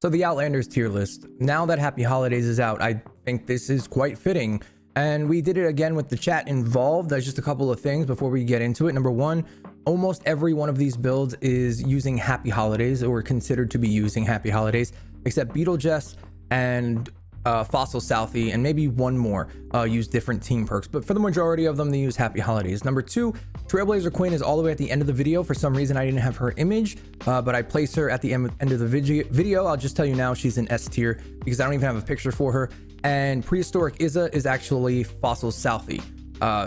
So the Outlanders tier list. Now that Happy Holidays is out, I think this is quite fitting. And we did it again with the chat involved. There's just a couple of things before we get into it. Number one, almost every one of these builds is using Happy Holidays or considered to be using Happy Holidays, except Beetlejuice and Fossil Southie, and maybe one more use different team perks, but for the majority of them, they use Happy Holidays. Number two, Trailblazer Quinn is all the way at the end of the video. For some reason, I didn't have her image, but I placed her at the end of the video. I'll just tell you now, she's in S tier because I don't even have a picture for her. And Prehistoric Izza is actually Fossil Southie.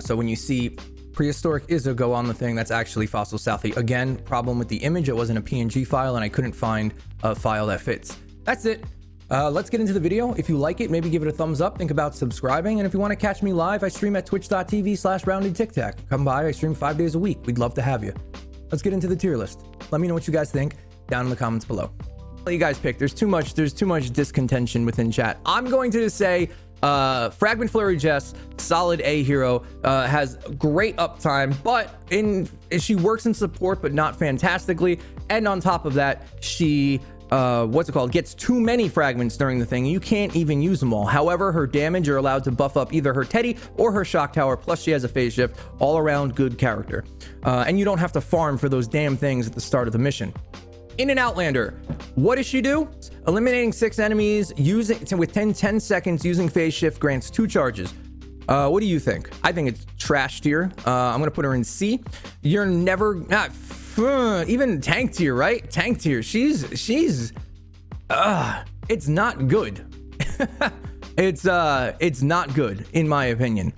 So when you see Prehistoric Izza go on the thing, that's actually Fossil Southie. Again, problem with the image, it wasn't a PNG file and I couldn't find a file that fits. That's it. Let's get into the video. If you like it, maybe give it a thumbs up. Think about subscribing. And if you want to catch me live, I stream at twitch.tv/RowdyTikTak. Come by. I stream 5 days a week. We'd love to have you. Let's get into the tier list. Let me know what you guys think down in the comments below. What you guys pick? There's too much discontention within chat. I'm going to say Fragment Flurry Jess, solid A hero, has great uptime, but she works in support, but not fantastically. And on top of that, she gets too many fragments during the thing. You can't even use them all. However, her damage, you're allowed to buff up either her Teddy or her Shock Tower, plus she has a phase shift. All around good character. And you don't have to farm for those damn things at the start of the mission. In an Outlander, what does she do? Eliminating 6 enemies with 10 seconds using phase shift grants 2 charges. What do you think? I think it's trash tier. I'm gonna put her in C. You're never not even tank tier, right? Tank tier. She's it's not good. It's not good in my opinion.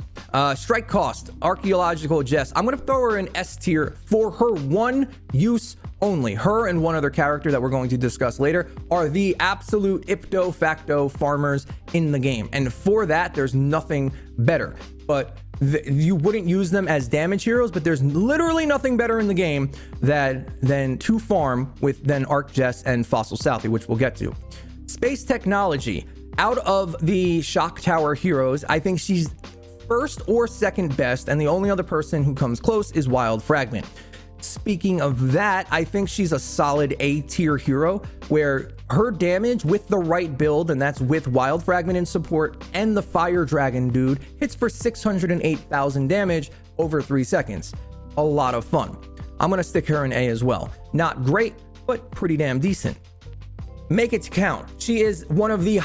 Strike cost, archaeological Jess. I'm gonna throw her in S tier for her one use only. Her and one other character that we're going to discuss later are the absolute ipso facto farmers in the game. And for that, there's nothing better. But you wouldn't use them as damage heroes, but there's literally nothing better in the game than to farm with Arc Jess and Fossil Southie, which we'll get to. Space technology. Out of the Shock Tower heroes, I think she's first or second best, and the only other person who comes close is Wild Fragment. Speaking of that, I think she's a solid A tier hero where her damage with the right build, and that's with Wild Fragment in support and the Fire Dragon dude, hits for 608,000 damage over 3 seconds. A lot of fun. I'm gonna stick her in A as well. Not great, but pretty damn decent. Make it count. She is one of the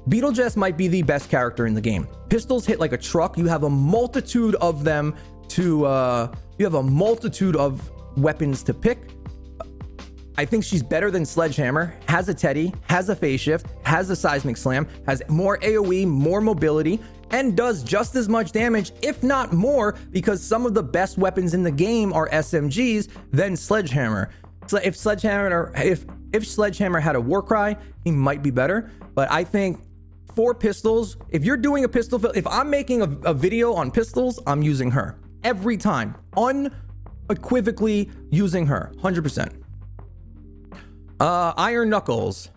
Beetlejuice might be the best character in the game. Pistols hit like a truck. You have a multitude of them you have a multitude of weapons to pick. I think she's better than Sledgehammer, has a Teddy, has a phase shift, has a seismic slam, has more AoE, more mobility, and does just as much damage, if not more, because some of the best weapons in the game are SMGs than Sledgehammer. So if Sledgehammer had a Warcry, he might be better, but I think for pistols, if you're doing a pistol, if I'm making a video on pistols, I'm using her. Every time, unequivocally using her, 100%. Iron Knuckles,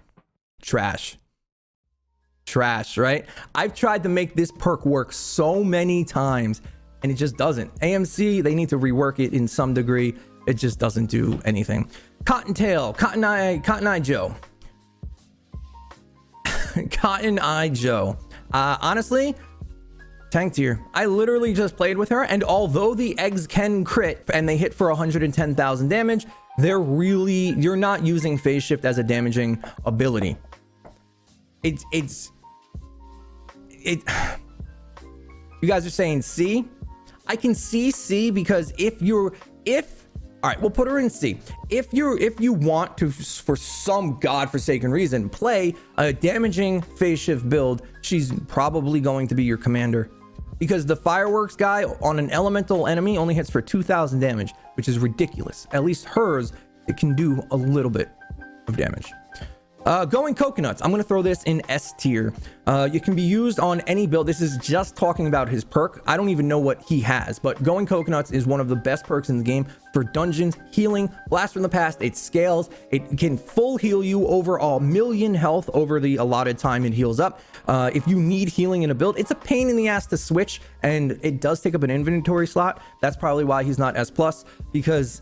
trash, right? I've tried to make this perk work so many times and it just doesn't. AMC, they need to rework it in some degree. It just doesn't do anything. Cottontail, Cotton Eye Joe. Cotton Eye Joe. Honestly, tank tier. I literally just played with her, and although the eggs can crit and they hit for 110,000 damage, you're not using phase shift as a damaging ability. You guys are saying C. I can see C because all right, we'll put her in C. If you want to, for some godforsaken reason, play a damaging phase shift build, she's probably going to be your commander. Because the fireworks guy on an elemental enemy only hits for 2,000 damage, which is ridiculous. At least hers, it can do a little bit of damage. Going Coconuts, I'm going to throw this in S tier. It can be used on any build. This is just talking about his perk. I don't even know what he has, but Going Coconuts is one of the best perks in the game for dungeons, healing, blast from the past. It scales. It can full heal you over 1,000,000 health over the allotted time it heals up. If you need healing in a build, it's a pain in the ass to switch, and it does take up an inventory slot. That's probably why he's not S+, because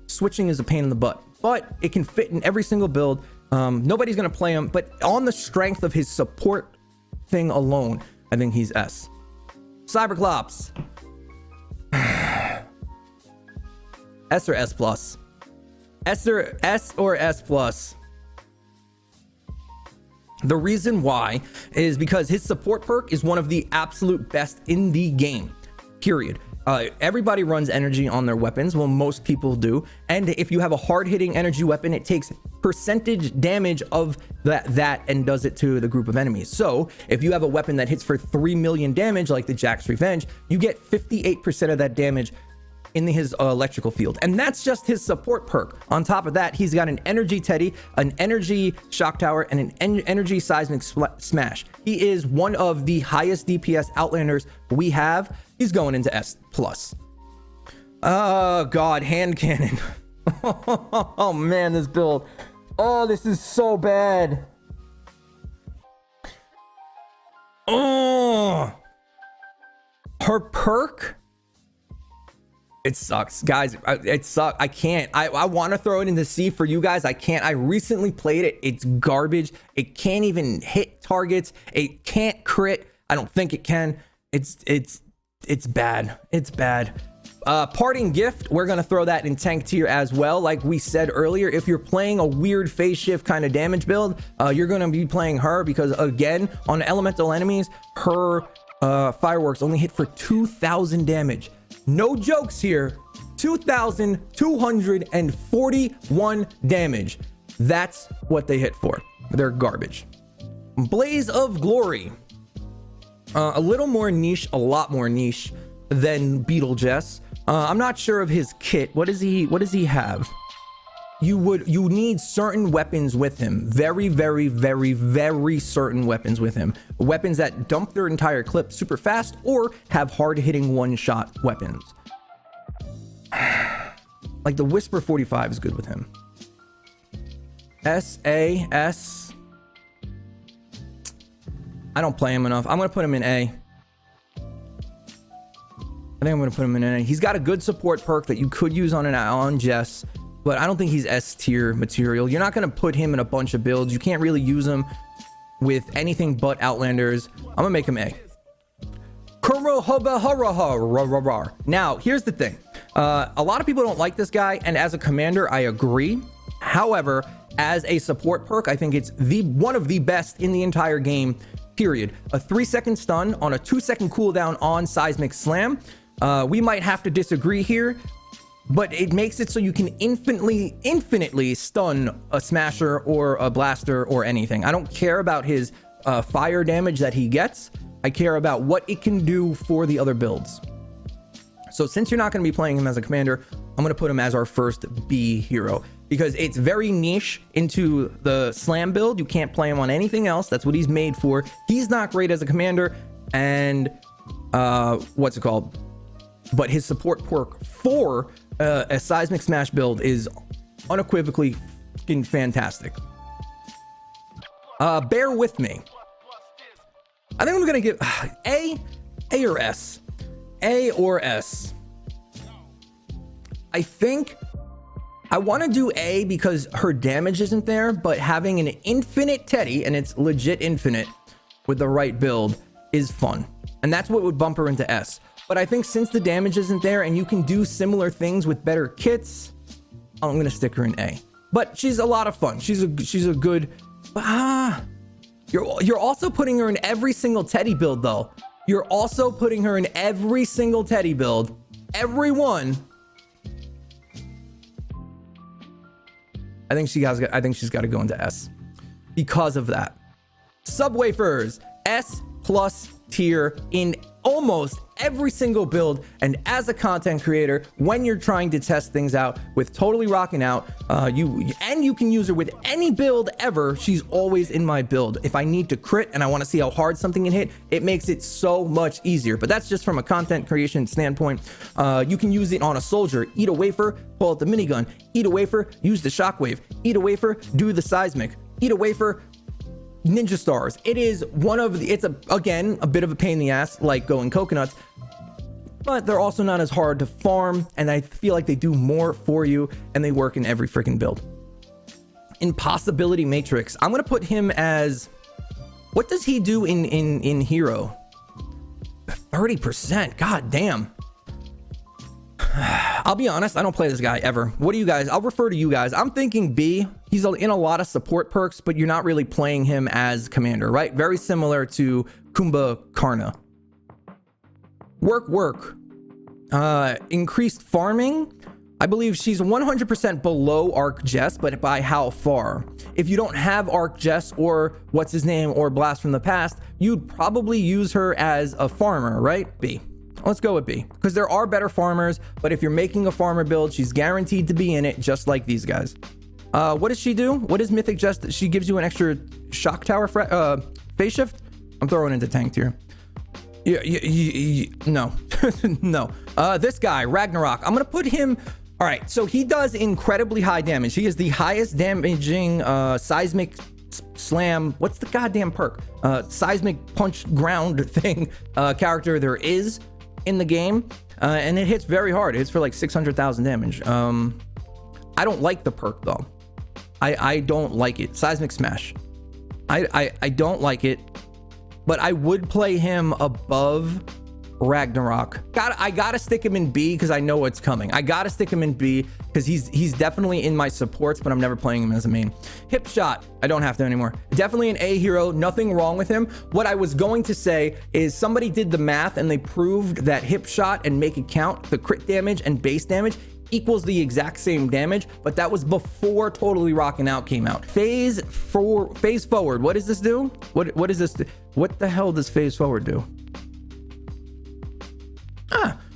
switching is a pain in the butt. but it can fit in every single build. Nobody's gonna play him, but on the strength of his support thing alone, I think he's S. Cyberclops. S or S plus? S or S plus? The reason why is because his support perk is one of the absolute best in the game, period. Everybody runs energy on their weapons. Well, most people do. And if you have a hard-hitting energy weapon, it takes percentage damage of that and does it to the group of enemies. So if you have a weapon that hits for 3 million damage, like the Jack's Revenge, you get 58% of that damage in his electrical field, and that's just his support perk. On top of that, he's got an energy teddy, an energy shock tower, and an energy seismic smash. He is one of the highest DPS Outlanders we have. He's going into S plus. Oh god, hand cannon. Oh man, this build. Oh, this is so bad. Oh, her perk. It sucks, guys. It sucks. I can't. I want to throw it into C for you guys. I can't. I recently played it. It's garbage. It can't even hit targets. It can't crit. I don't think it can. It's bad. It's bad. Parting gift, we're gonna throw that in tank tier as well. Like we said earlier, if you're playing a weird phase shift kind of damage build, you're gonna be playing her, because again, on elemental enemies, her fireworks only hit for 2,000 damage. No jokes here. 2,241 damage. That's what they hit for. They're garbage. Blaze of Glory. A little more niche, a lot more niche than Beetlejuice. I'm not sure of his kit. What does he have? You need certain weapons with him. Very, very, very, very certain weapons with him. Weapons that dump their entire clip super fast or have hard-hitting one-shot weapons. Like the Whisper 45 is good with him. S. I don't play him enough. I'm gonna put him in A. I think I'm gonna put him in A. He's got a good support perk that you could use on Jess, but I don't think he's S tier material. You're not gonna put him in a bunch of builds. You can't really use him with anything but Outlanders. I'm gonna make him A. Now, here's the thing. A lot of people don't like this guy, and as a commander, I agree. However, as a support perk, I think it's one of the best in the entire game, period. A 3-second stun on a 2-second cooldown on Seismic Slam. We might have to disagree here, but it makes it so you can infinitely stun a smasher or a blaster or anything. I don't care about his fire damage that he gets. I care about what it can do for the other builds. So since you're not going to be playing him as a commander, I'm going to put him as our first B hero, because it's very niche into the slam build. You can't play him on anything else. That's what he's made for. He's not great as a commander, and what's it called? But his support perk for a Seismic Smash build is unequivocally fucking fantastic. Bear with me. I think I'm gonna give A or S. A or S. I think I want to do A because her damage isn't there, but having an infinite Teddy, and it's legit infinite with the right build, is fun. And that's what would bump her into S. But I think since the damage isn't there and you can do similar things with better kits, I'm gonna stick her in A. But she's a lot of fun. She's a good. You're also putting her in every single Teddy build though. You're also putting her in every single Teddy build. Every one. I think she's got to go into S because of that. Subwoofers, S plus tier in almost every single build, and as a content creator, when you're trying to test things out with Totally Rocking Out, you can use her with any build ever. She's always in my build. If I need to crit and I want to see how hard something can hit, it makes it so much easier. But that's just from a content creation standpoint. You can use it on a soldier. Eat a wafer, pull out the minigun. Eat a wafer, use the shockwave. Eat a wafer, do the seismic. Eat a wafer, ninja stars. It is again a bit of a pain in the ass, like going coconuts, but they're also not as hard to farm, and I feel like they do more for you, and they work in every freaking build. Impossibility Matrix. I'm gonna put him as, what does he do in hero? 30%. God damn. I'll be honest, I don't play this guy ever. What do you guys? I'll refer to you guys. I'm thinking B. He's in a lot of support perks, but you're not really playing him as commander, right? Very similar to Kumba Karna. Work. Increased farming. I believe she's 100% below Arc Jess, but by how far? If you don't have Arc Jess or what's his name or Blast from the Past, you'd probably use her as a farmer, right? B. Let's go with B, because there are better farmers, but if you're making a farmer build, she's guaranteed to be in it, just like these guys. What does she do? What is Mythic Jess? She gives you an extra shock tower phase shift? I'm throwing into tank tier. No. No. This guy, Ragnarok, I'm gonna put him. All right, so he does incredibly high damage. He is the highest damaging seismic slam. What's the goddamn perk? Seismic punch ground thing character there is in the game, and it hits very hard. It hits for like 600,000 damage. I don't like the perk though. I don't like it. Seismic smash. I don't like it, but I would play him above Ragnarok. I gotta stick him in B because I know what's coming. I gotta stick him in B because he's definitely in my supports, but I'm never playing him as a main. Hip shot, I don't have to anymore. Definitely an A hero, nothing wrong with him. What I was going to say is somebody did the math and they proved that hip shot and make it count, the crit damage and base damage equals the exact same damage, but that was before Totally Rockin' Out came out. Phase forward, what does this do? What is this? What the hell does phase forward do?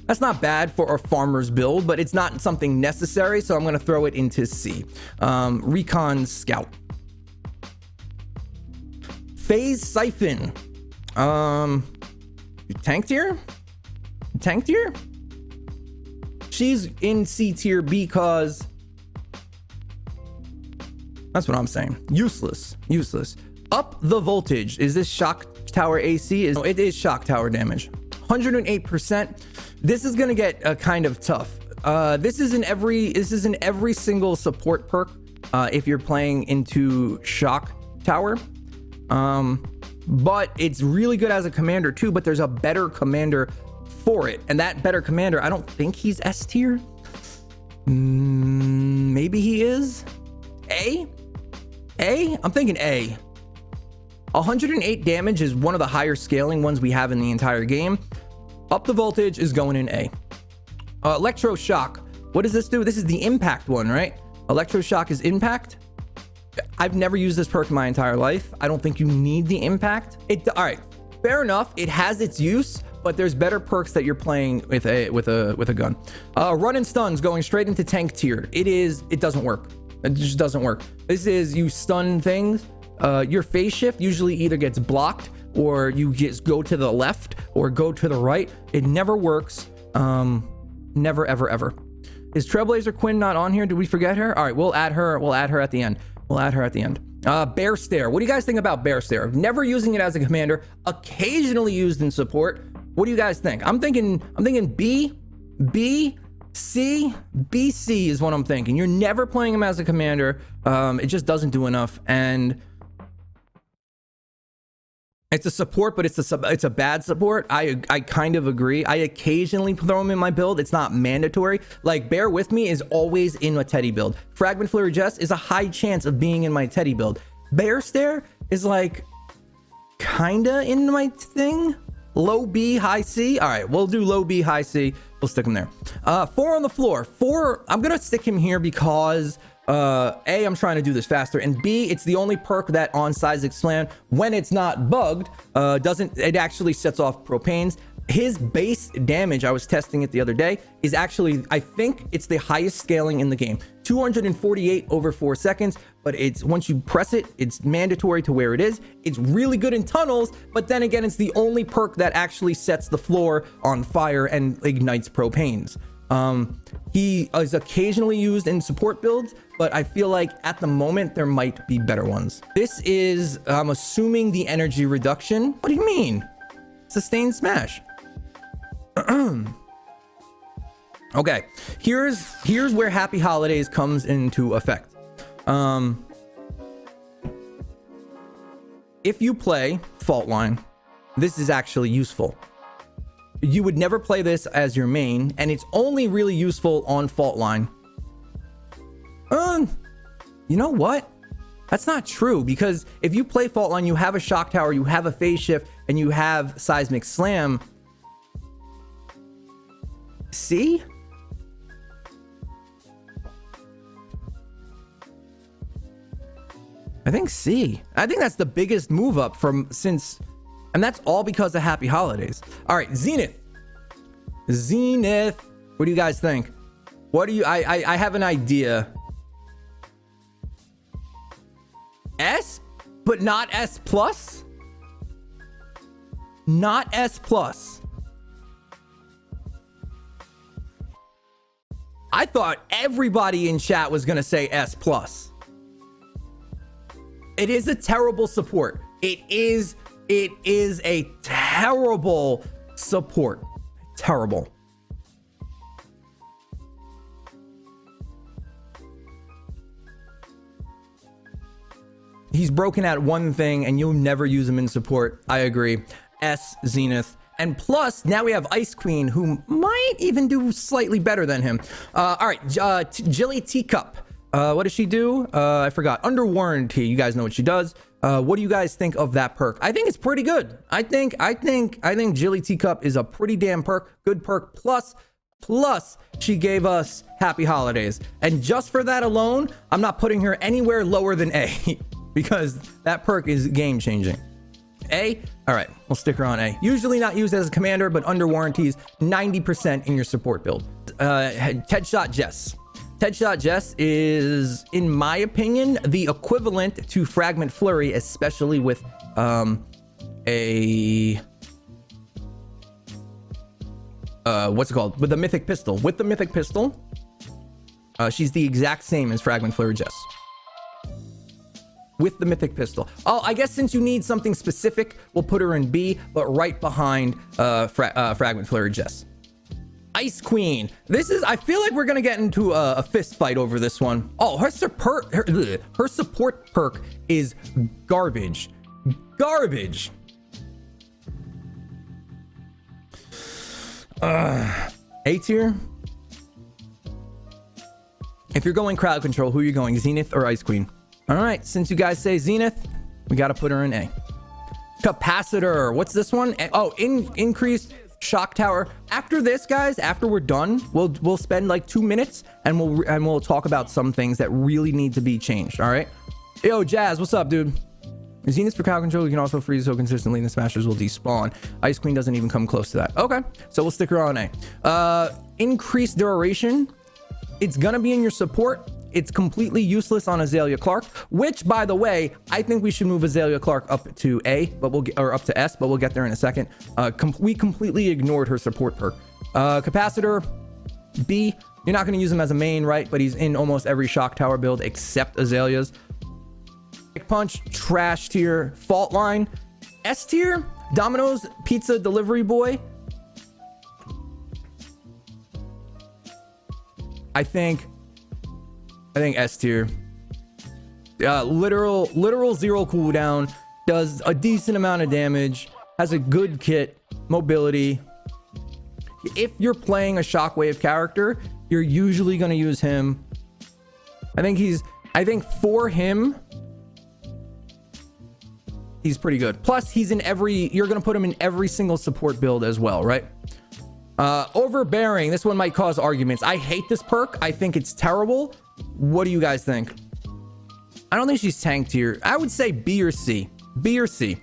That's not bad for a farmer's build, but it's not something necessary, so I'm going to throw it into C. Recon Scout. Phase Siphon. Tank tier? Tank tier? She's in C tier because... That's what I'm saying. Useless. Up the voltage. Is this shock tower AC? It is shock tower damage. 108%. This is gonna get kind of tough. This is in every single support perk if you're playing into shock tower. But it's really good as a commander too, but there's a better commander for it, and that better commander, I don't think he's S tier. Maybe he is. A? I'm thinking A. 108 damage is one of the higher scaling ones we have in the entire game. Up the voltage is going in A. Electroshock. What does this do? This is the impact one, right? Electroshock is impact. I've never used this perk in my entire life. I don't think you need the impact. All right, fair enough. It has its use, but there's better perks that you're playing with a gun. Run and stuns going straight into tank tier. It doesn't work. It just doesn't work. This is you stun things. Your phase shift usually either gets blocked or you just go to the left or go to the right. It never works. Never, ever, ever. Is Trailblazer Quinn not on here? Did we forget her? All right, we'll add her. We'll add her at the end. Bear Stare. What do you guys think about Bear Stare? Never using it as a commander. Occasionally used in support. What do you guys think? I'm thinking B, C, BC is what I'm thinking. You're never playing him as a commander. It just doesn't do enough, and it's a support, but it's a bad support. I kind of agree. I occasionally throw him in my build. It's not mandatory. Like Bear With Me is always in a Teddy build. Fragment Flurry Jess is a high chance of being in my Teddy build. Bear Stare is like kinda in my thing. Low B, high C. All right, we'll do low B, high C. We'll stick him there. 4 on the floor. 4, I'm gonna stick him here because A, I'm trying to do this faster, and B, it's the only perk that on Seismic Slam, when it's not bugged, it actually sets off propanes. His base damage, I was testing it the other day, is actually, I think it's the highest scaling in the game. 248 over 4 seconds, but it's once you press it, it's mandatory to where it is. It's really good in tunnels, but then again, it's the only perk that actually sets the floor on fire and ignites propanes. He is occasionally used in support builds, but I feel like at the moment there might be better ones. This is, I'm assuming, the energy reduction. What do you mean? Sustained smash. Okay, here's where Happy Holidays comes into effect. if you play Fault Line, this is actually useful. You would never play this as your main, and it's only really useful on Fault Line. You know what? That's not true, because if you play Fault Line, you have a shock tower, you have a phase shift, and you have seismic slam. See? I think C. I think that's the biggest move up from since, and that's all because of Happy Holidays. All right, Zenith. Zenith. What do you guys think? What do you, I have an idea. S, but not S plus? Not S plus. I thought everybody in chat was gonna say S plus. It is a terrible support. It is a terrible support. Terrible. He's broken at one thing and you'll never use him in support. I agree. S, Zenith. And plus, now we have Ice Queen, who might even do slightly better than him. All right, Jilly Teacup. What does she do? I forgot. Under warranty. You guys know what she does. What do you guys think of that perk? I think it's pretty good. I think Jilly Teacup is a pretty damn perk. Good perk. Plus, she gave us Happy Holidays. And just for that alone, I'm not putting her anywhere lower than A. Because that perk is game changing. A? All right, we'll stick her on A. Usually not used as a commander, but under warranties, 90% in your support build. Headshot Jess. Headshot Jess is, in my opinion, the equivalent to Fragment Flurry, especially with what's it called? With the Mythic Pistol. With the Mythic Pistol, she's the exact same as Fragment Flurry Jess. With the Mythic Pistol. Oh, I guess since you need something specific, we'll put her in B, but right behind Fragment Flurry Jess. Ice Queen. This is, I feel like we're gonna get into a fist fight over this one. Oh, her support perk is garbage. Garbage. A tier. If you're going crowd control, who are you going? Zenith or Ice Queen? All right, since you guys say Zenith, we got to put her in A. Capacitor. What's this one? Oh, increased shock tower. After this, guys, after we're done, we'll spend like 2 minutes and we'll talk about some things that really need to be changed. All right. Yo, Jazz, what's up, dude? Zenith for crowd control. You can also freeze so consistently, and the smashers will despawn. Ice Queen doesn't even come close to that. Okay, so we'll stick her on A. Increased duration. It's gonna be in your support. It's completely useless on Azalea Clark, which, by the way, I think we should move Azalea Clark up to A, but or up to S, but we'll get there in a second. We completely ignored her support perk. Capacitor, B. You're not going to use him as a main, right? But he's in almost every shock tower build except Azalea's. Punch, trash tier. Fault Line, S tier. Domino's Pizza Delivery Boy. I think S tier. Literal zero cooldown, does a decent amount of damage, has a good kit, mobility. If you're playing a shockwave character, you're usually going to use him. I think for him, he's pretty good. Plus, he's in you're going to put him in every single support build as well, right? Overbearing. This one might cause arguments. I hate this perk. I think it's terrible. What do you guys think? I don't think she's tank tier. I would say B or C. B or C.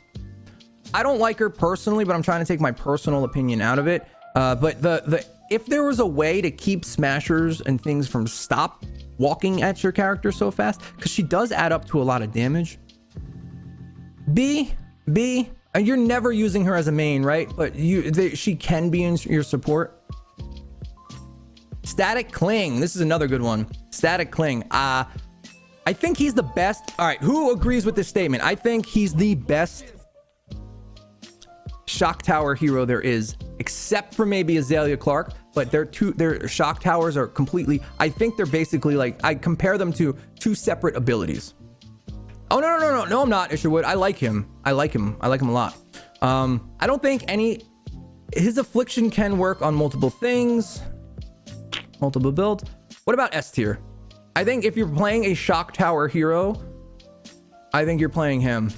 I don't like her personally, but I'm trying to take my personal opinion out of it. But if there was a way to keep smashers and things from stop walking at your character so fast, because she does add up to a lot of damage. B. And you're never using her as a main, right? But she can be in your support. Static Cling. This is another good one. Static Cling. I think he's the best. All right, who agrees with this statement? I think he's the best shock tower hero there is, except for maybe Azalea Clark. But their shock towers are completely, I think they're basically like, I compare them to two separate abilities. Oh, no, I'm not, Isherwood. I like him. I like him a lot. I don't think his affliction can work on multiple things, multiple builds. What about S tier? I think if you're playing a shock tower hero, I think you're playing him.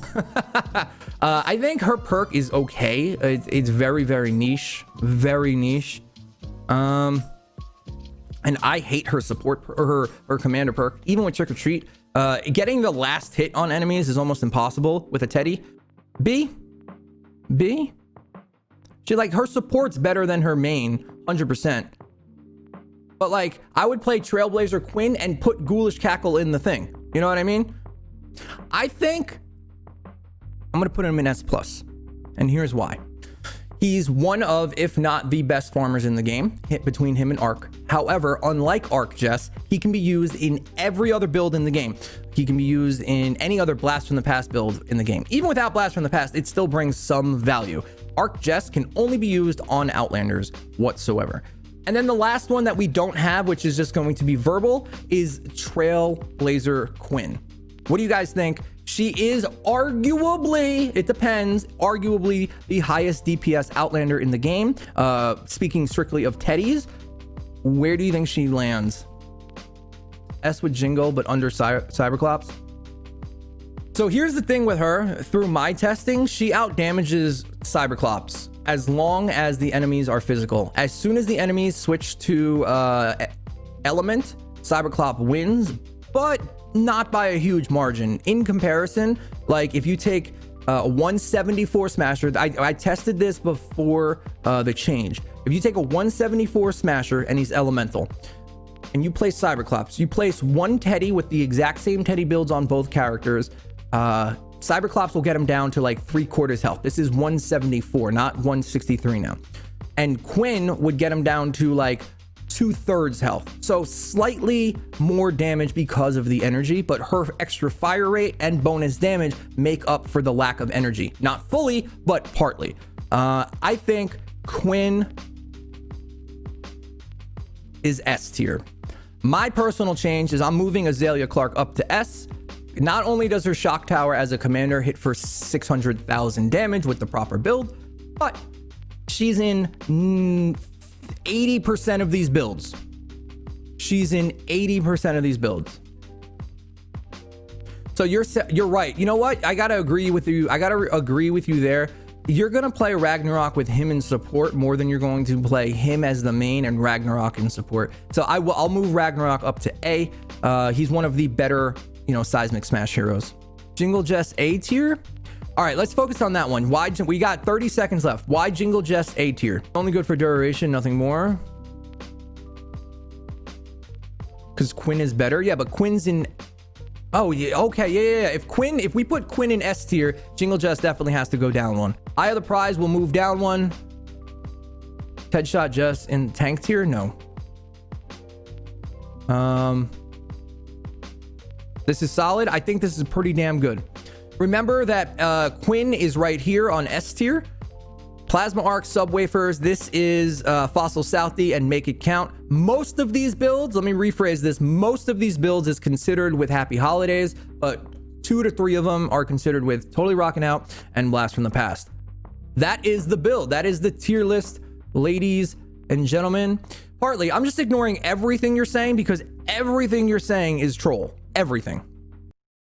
I think her perk is okay. It's very, very niche, very niche. And I hate her support or her commander perk. Even with Trick or Treat, getting the last hit on enemies is almost impossible with a Teddy. B. She, like, her support's better than her main, 100%. But, like, I would play Trailblazer Quinn and put Ghoulish Cackle in the thing. You know what I mean? I think I'm gonna put him in S+, and here's why. He's one of, if not the best farmers in the game, between him and Arc. However, unlike Arc Jess, he can be used in every other build in the game. He can be used in any other Blast from the Past build in the game. Even without Blast from the Past, it still brings some value. Arc Jess can only be used on Outlanders whatsoever. And then the last one that we don't have, which is just going to be verbal, is Trailblazer Quinn. What do you guys think? She is arguably, it depends, arguably the highest DPS Outlander in the game. Speaking strictly of Teddies, where do you think she lands? S with Jingle, but under Cyberclops? So here's the thing with her. Through my testing, she outdamages Cyberclops as long as the enemies are physical. As soon as the enemies switch to Element, Cyberclop wins, but not by a huge margin. In comparison, like if you take a 174 Smasher, I tested this before the change. If you take a 174 Smasher and he's Elemental, and you place Cyberclops, you place one Teddy with the exact same Teddy builds on both characters, Cyberclops will get him down to like 3/4 health. This is 174, not 163 now. And Quinn would get him down to like 2/3 health. So slightly more damage because of the energy, but her extra fire rate and bonus damage make up for the lack of energy. Not fully, but partly. I think Quinn is S tier. My personal change is I'm moving Azalea Clark up to S. Not only does her shock tower as a commander hit for 600,000 damage with the proper build, but she's in 80% of these builds. She's in 80% of these builds. So you're right. You know what? I gotta agree with you. I gotta agree with you there. You're gonna play Ragnarok with him in support more than you're going to play him as the main and Ragnarok in support. So I'll move Ragnarok up to A. He's one of the better, seismic smash heroes. Jingle Jess A tier. All right, let's focus on that one. Why? We got 30 seconds left. Why Jingle Jess A tier? Only good for duration, nothing more. Because Quinn is better. Yeah, but Quinn's in. Oh yeah. Okay. Yeah. If we put Quinn in S tier, Jingle Jess definitely has to go down one. Eye of the Prize will move down one. Headshot Jess in tank tier. No. This is solid. I think this is pretty damn good. Remember that Quinn is right here on S tier. Plasma Arc, Subwafers. This is Fossil Southie and Make It Count. Most of these builds, let me rephrase this. Most of these builds is considered with Happy Holidays, but 2 to 3 of them are considered with Totally Rockin' Out and Blast from the Past. That is the build. That is the tier list, ladies and gentlemen. Partly, I'm just ignoring everything you're saying because everything you're saying is troll. Everything.